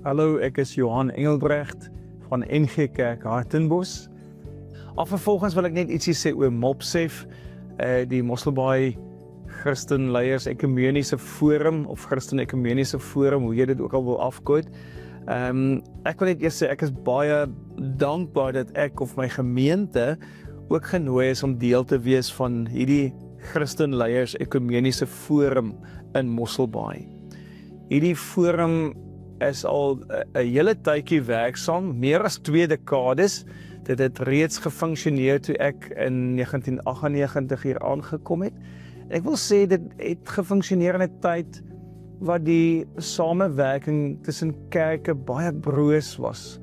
Hallo, ek is Johan Engelbrecht van NG Kerk Hartenbos. Vervolgens wil ek net ietsie sê oor MOPSEF, die Mosselbaai Christen Leiers Ekumeniese Forum of Christen Ekumeniese Forum, hoe jy dit ook al wil afkort. Ek wil net eers sê ek is baie dankbaar dat ek of my gemeente ook genooi is om deel te wees van hierdie Christen Leiers Ekumeniese Forum in Mosselbaai. Hierdie forum is al 'n hele tydjie werksaam, meer as 2 dekades. Dit het reeds gefunksioneer toe ek in 1998 hier aangekom het. Ek wil sê dit het gefunksioneer in 'n tyd wat die samewerking tussen kerke baie broos was.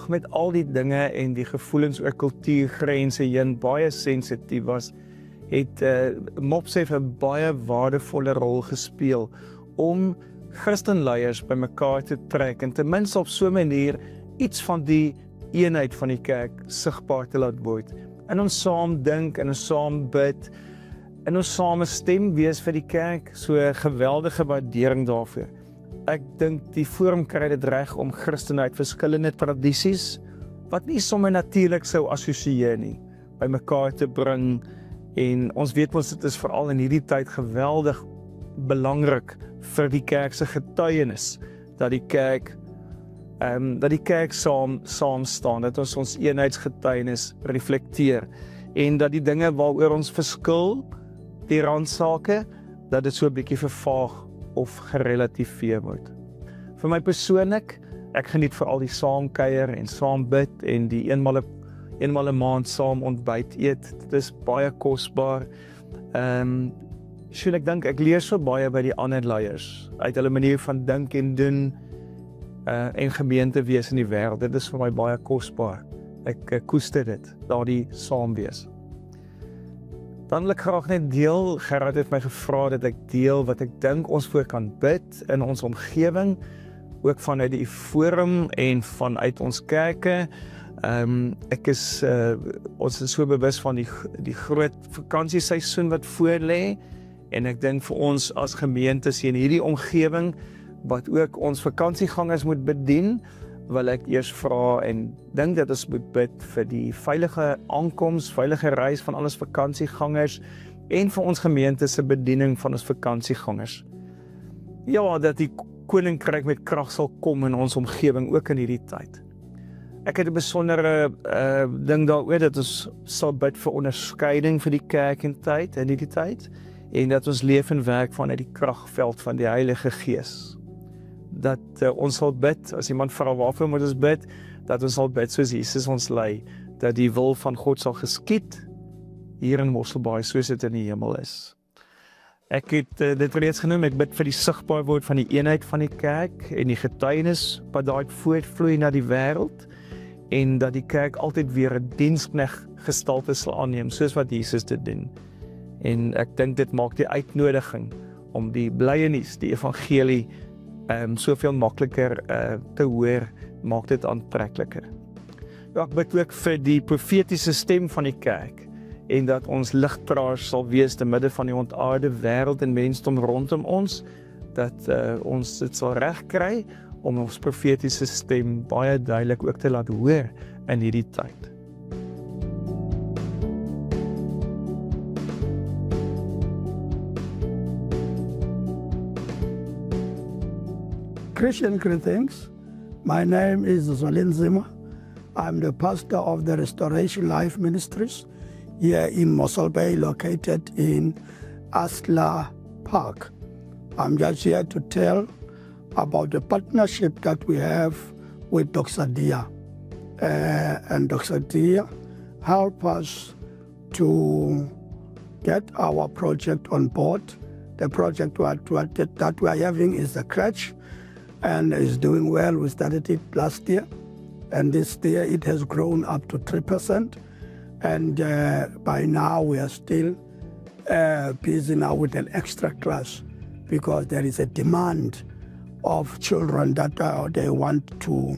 Met al die dinge en die gevoelens oor kultuurgrense heen baie sensitief was, het MOPSEF 'n baie waardevolle rol gespeel om Christenleiers by mekaar te trek en ten minste op so 'n manier iets van die eenheid van die kerk sigbaar te laat word. En ons saam dink en ons saam bid en ons saam 'n stem wees vir die kerk, so 'n geweldige waardering daarvoor. Ek dink die forum kry dit reg om Christene uit verskillende tradisies, wat nie sommer natuurlik sou assosieer nie, by mekaar te bring. En ons weet dit is veral in hierdie tyd geweldig belangrik vir die kerk se getuienis, dat die kerk saam staan, dat ons eenheidsgetuienis reflekteer, en dat die dinge waaroor ons verskil, die randsake, dat dit so 'n bietjie vervaag of gerelativeer word. Vir my persoonlik, ek geniet veral die saamkuier en saam bid en die eenmal 'n maand saam ontbyt eet. Dit is baie kosbaar. Ek dink ek leer so baie by die ander leiers uit hulle manier van dink en doen en gemeente wees in die wêreld. Dit is vir my baie kosbaar. Ek koester dit, daardie saam wees. Dan wil ek graag net deel, Gerard het my gevra dat ek deel wat ek dink ons voor kan bid in ons omgewing, ook vanuit die forum en vanuit ons kerke. Ons is so bewus van die groot vakansieseisoen wat voor lê, en ek dink vir ons as gemeentes in hierdie omgewing, wat ook ons vakansiegangers moet bedien, wil ek eers vra en dink dat ons moet bid vir die veilige aankoms, veilige reis van ons vakansiegangers, en vir ons gemeente se bediening van ons vakansiegangers. Ja, dat die koninkryk met krag sal kom in ons omgewing, ook in hierdie tyd. Ek het 'n besondere ding daaroor, dat ons sal bid vir onderskeiding vir die kerk in hierdie tyd, en dat ons leef en werk vanuit die kragveld van die Heilige Gees. Dat ons sal bid, as iemand vra waarvoor moet ons bid, dat ons sal bid soos Jesus ons lei, dat die wil van God sal geskied, hier in Mosselbaai, soos dit in die hemel is. Ek het dit reeds genoem, ek bid vir die sigbaar word van die eenheid van die kerk, en die getuienis wat daaruit voortvloei na die wêreld, en dat die kerk altyd weer 'n diensknegt gestalte sal aanneem, soos wat Jesus dit doen. En ek dink dit maak die uitnodiging om die blye nuus, die evangelie, soveel makliker te hoor, maak dit aantrekliker. Ja, ek bid ook vir die profetiese stem van die kerk, en dat ons ligdraers sal wees te midde van die ontaarde wêreld en mensdom rondom ons, dat ons dit sal regkry om ons profetiese stem baie duidelik ook te laat hoor in hierdie tyd. Christian greetings. My name is Zolin Zima. I'm the pastor of the Restoration Life Ministries here in Mosselbaai, located in Asla Park. I'm just here to tell about the partnership that we have with Doxadia. And Doxadia help us to get our project on board. The project that we are having is the crèche, and is doing well. We started it last year, and this year it has grown up to 3%. And by now we are still busy now with an extra class, because there is a demand of children that they want to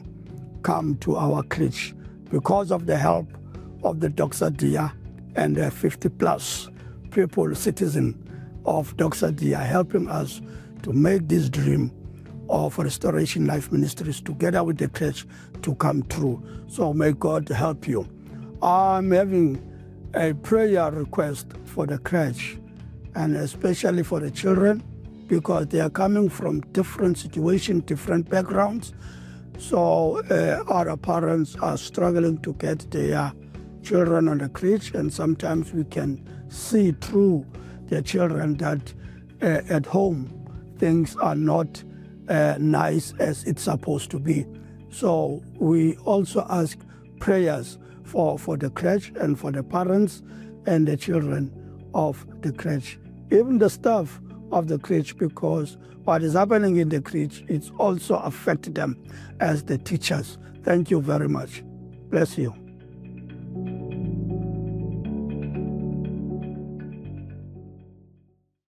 come to our crèche. Because of the help of the Doxadia and the 50+ people, citizens of Doxadia, helping us to make this dream of Restoration Life Ministries together with the church to come through. So may God help you. I'm having a prayer request for the crèche, and especially for the children, because they are coming from different situations, different backgrounds. So other parents are struggling to get their children on the crèche, and sometimes we can see through their children that at home things are not nice as it's supposed to be. So we also ask prayers for the crèche and for the parents and the children of the crèche, even the staff of the crèche, because what is happening in the crèche, it's also affected them as the teachers. Thank you very much. Bless you.